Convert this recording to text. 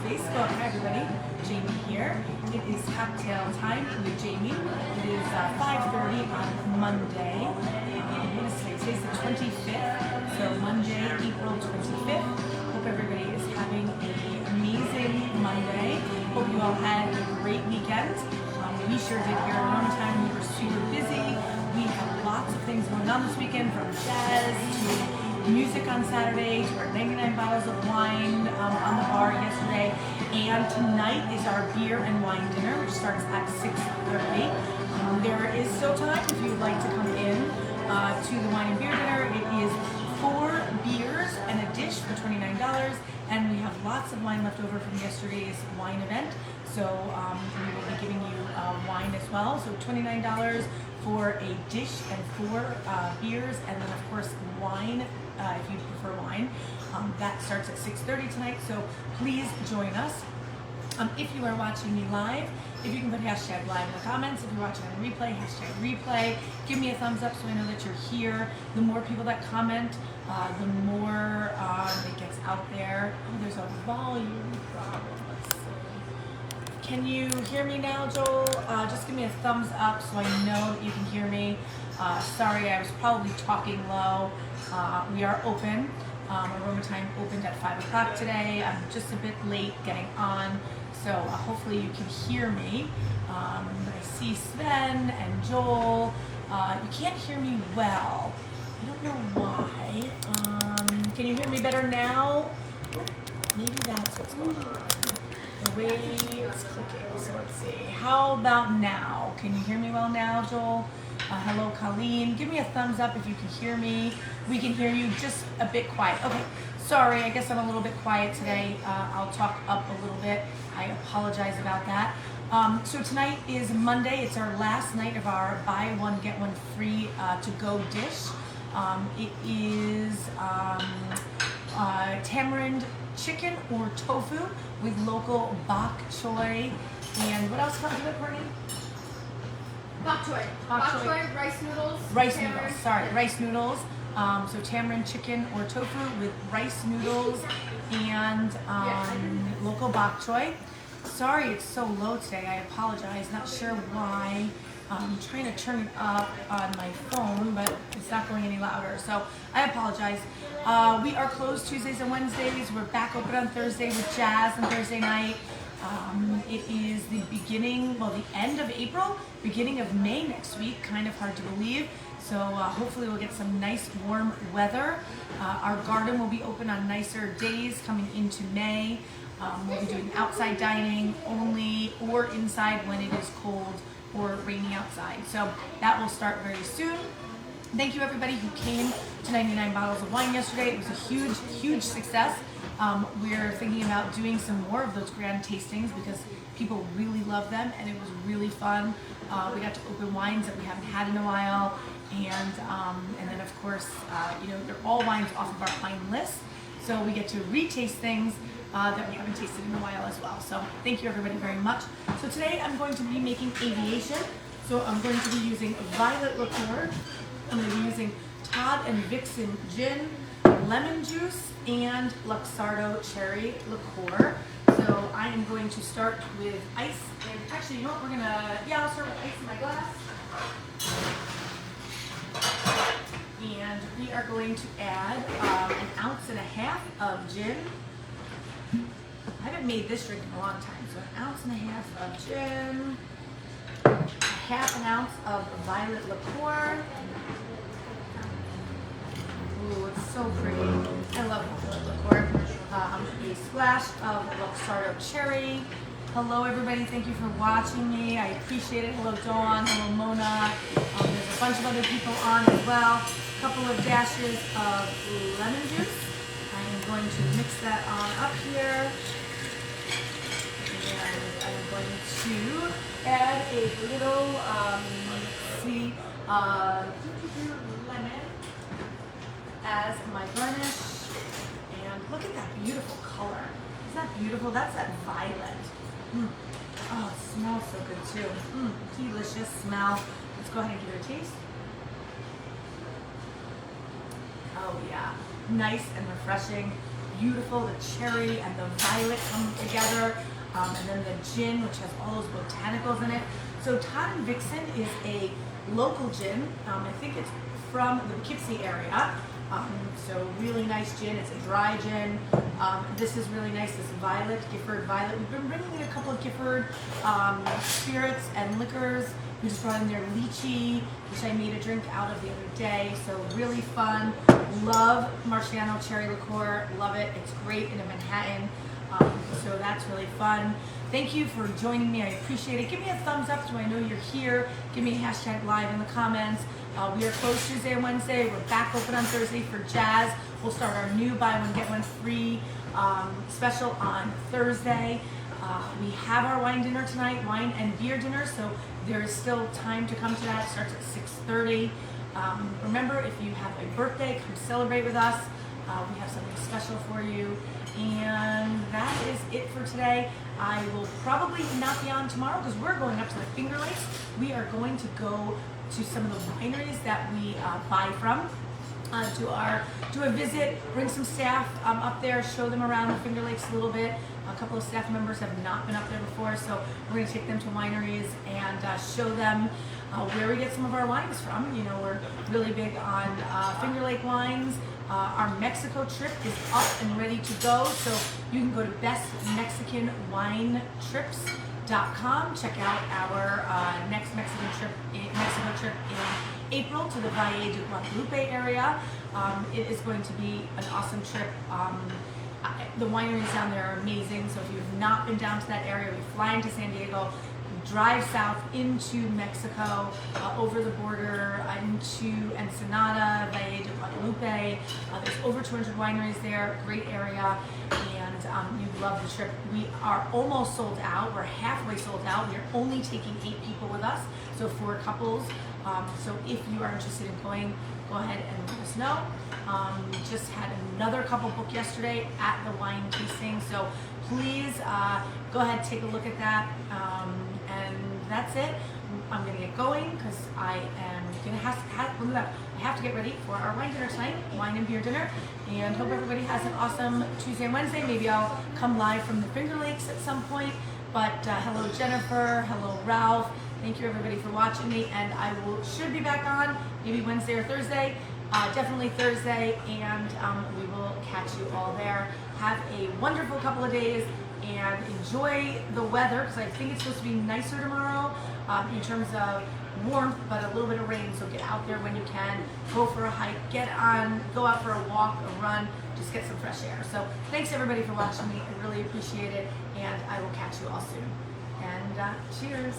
Facebook. Hi everybody, Jamie here. It is cocktail time with Jamie. It is 5:30 on Monday. What is today? Today's the 25th, so Monday, April 25th. Hope everybody is having an amazing Monday. Hope you all had a great weekend. We sure did here at Aroma Thyme. We were super busy. We had lots of things going on this weekend, from jazz to music on Saturday, to our 99 bottles of wine on the bar yesterday, and tonight is our beer and wine dinner, which starts at 6:30. There is still time if you'd like to come in to the wine and beer dinner. It is 4 beers and a dish for $29, and we have lots of wine left over from yesterday's wine event, so we will be giving you wine as well. So $29 for a dish and 4 beers, and then of course wine if you prefer wine. That starts at 6:30 tonight, so please join us. If you are watching me live, if you can put hashtag live in the comments. If you're watching on replay, hashtag replay. Give me a thumbs up so I know that you're here. The more people that comment, the more it gets out there. Oh, there's a volume problem. Let's see. Can you hear me now, Joel? Just give me a thumbs up so I know that you can hear me. Sorry, I was probably talking low. We are open. Aroma Thyme opened at 5 o'clock today. I'm just a bit late getting on, so hopefully you can hear me. I see Sven and Joel. You can't hear me well. I don't know why. Can you hear me better now? Maybe that's what's going on. The way it's clicking. So let's see. How about now? Can you hear me well now, Joel? Hello, Colleen. Give me a thumbs up if you can hear me. We can hear you, just a bit quiet. Okay, sorry, I guess I'm a little bit quiet today. I'll talk up a little bit. I apologize about that. So tonight is Monday. It's our last night of our buy one, get one free to-go dish. It is tamarind chicken or tofu with local bok choy. And what else comes with it, Courtney? Bok choy. Bok choy, rice noodles. Rice noodles, sorry, rice noodles. So tamarind chicken or tofu with rice noodles and local bok choy. Sorry it's so low today, I apologize. Not sure why. I'm trying to turn it up on my phone, but it's not going any louder, so I apologize. We are closed Tuesdays and Wednesdays. We're back open on Thursday with jazz on Thursday night. It is the beginning, well, the end of April, beginning of May next week. Kind of hard to believe. So hopefully we'll get some nice warm weather. Our garden will be open on nicer days coming into May. We'll be doing outside dining only, or inside when it is cold or rainy outside. So that will start very soon. Thank you everybody who came to 99 bottles of wine yesterday. It was a huge, huge success. We're thinking about doing some more of those grand tastings because people really love them, and it was really fun. We got to open wines that we haven't had in a while, and then of course, they're all wines off of our wine list, so we get to retaste things that we haven't tasted in a while as well. So thank you everybody very much. So today I'm going to be making Aviation. So I'm going to be using violet liqueur. I'm going to be using Todd and Vixen gin, lemon juice, and Luxardo cherry liqueur. So I am going to start with ice, and actually, you know what, I'll start with ice in my glass. And we are going to add 1.5 ounces of gin. I haven't made this drink in a long time, so 1.5 ounces of gin, 1/2 ounce of violet liqueur. Ooh, it's so pretty. I love violet liqueur. A splash of Luxardo cherry. Hello everybody, thank you for watching me. I appreciate it. Hello Dawn, hello Mona. There's a bunch of other people on as well. A couple of dashes of lemon juice. I am going to mix that on up here. And I'm going to add a little, lemon as my garnish. And look at that beautiful color. Isn't that beautiful? That's that violet. Oh, it smells so good too. Delicious smell. Let's go ahead and give it a taste. Oh yeah, nice and refreshing. beautiful. The cherry and the violet come together. And then the gin, which has all those botanicals in it. So Todd and Vixen is a local gin. I think it's from the Poughkeepsie area. So really nice gin. It's a dry gin. This is really nice. This Violet, Gifford Violet. We've been bringing in a couple of Gifford spirits and liquors. We just brought in their lychee, which I made a drink out of the other day. So really fun. Love Marciano cherry liqueur. Love it. It's great in a Manhattan. So that's really fun. Thank you for joining me. I appreciate it. Give me a thumbs up so I know you're here. Give me a hashtag live in the comments. We are closed Tuesday and Wednesday. We're back open on Thursday for jazz. We'll start our new buy one get one free special on Thursday. We have our wine dinner tonight, wine and beer dinner, so there is still time to come to that. It starts at 6:30. Remember, if you have a birthday, come celebrate with us. We have something special for you. And that is it for today. I will probably not be on tomorrow because we're going up to the Finger Lakes. We are going to go to some of the wineries that we buy from. Do a visit, bring some staff up there, show them around the Finger Lakes a little bit. A couple of staff members have not been up there before, so we're going to take them to wineries and show them where we get some of our wines from. You know, we're really big on Finger Lake wines. Our Mexico trip is up and ready to go, so you can go to bestmexicanwinetrips.com. Check out our next Mexico trip in April to the Valle de Guadalupe area. It is going to be an awesome trip. The wineries down there are amazing, so if you've not been down to that area, we fly into San Diego, drive south into Mexico, over the border into Ensenada, Valle de Guadalupe. There's over 200 wineries there, great area, and you love the trip. We are almost sold out. We're halfway sold out. We are only taking 8 people with us, so 4 couples. So if you are interested in going, go ahead and let us know. We just had another couple book yesterday at the wine tasting, so please go ahead, take a look at that. And that's it. I'm gonna get going because I am gonna I have to get ready for our wine dinner tonight, wine and beer dinner. And hope everybody has an awesome Tuesday and Wednesday. Maybe I'll come live from the Finger Lakes at some point. But hello Jennifer, hello Ralph. Thank you everybody for watching me, and I should be back on maybe Wednesday or Thursday. Definitely Thursday, and we will catch you all there. Have a wonderful couple of days and enjoy the weather, because I think it's supposed to be nicer tomorrow in terms of warmth, but a little bit of rain. So get out there when you can, go for a hike, go out for a walk, a run, just get some fresh air. So thanks everybody for watching me. I really appreciate it, and I will catch you all soon. And cheers.